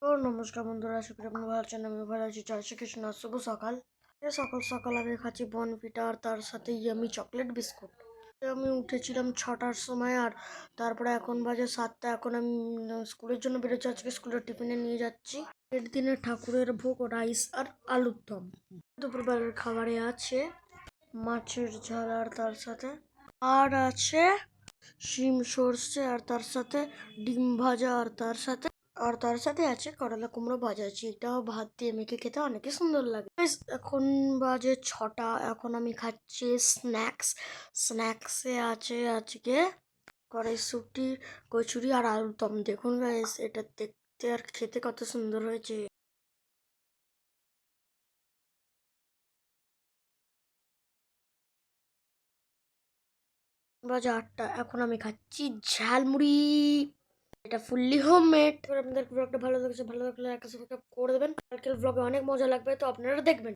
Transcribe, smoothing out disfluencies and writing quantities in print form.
তো নমস্কার বন্ধুরা, আশা করি আপনারা ভালো আছেন। আমি ভালো আছি। জয় শ্রীকৃষ্ণ। শুভ সকাল। সকাল সকাল আমি খাচ্ছি বর্নভিটা আর তার সাথে ইয়ামি চকলেট বিস্কুট। আমি উঠেছিলাম 6টার সময়, আর তারপরে এখন বাজে 7টা। এখন আমি স্কুলের জন্য বেরোচ্ছি। আজকে স্কুলের টিফিনে নিয়ে যাচ্ছি এর দিনে ঠাকুরের ভোগ, রাইস আর আলুর দম। দুপুরবেলার খাবারে আছে মাছের ঝাল, আর তার সাথে আছে শিম সর্ষে, আর তার সাথে ডিম ভাজা, আর তার সাথে আছে করলা কুমড়ো ভাজা। আছে এটাও ভাত দিয়ে মেখে খেতে অনেকই সুন্দর লাগে। এখন বাজে 6টা। এখন আমি খাচ্ছি স্ন্যাক্সে আছে আজকে কড়াইশুঁটি, কচুরি আর আলুর দম। দেখুন গাইস, এটা দেখতে আর খেতে কত সুন্দর হয়েছে। বাজে 8টা। এখন আমি খাচ্ছি ঝালমুড়ি। এটা ফুললি হোমমেড। আপনাদের ব্লগটা ভালো লাগছে, ভালো লাগলে একটা সাবস্ক্রাইব করে দেবেন। কালকের ব্লগে অনেক মজা লাগবে, তো আপনারা দেখবেন।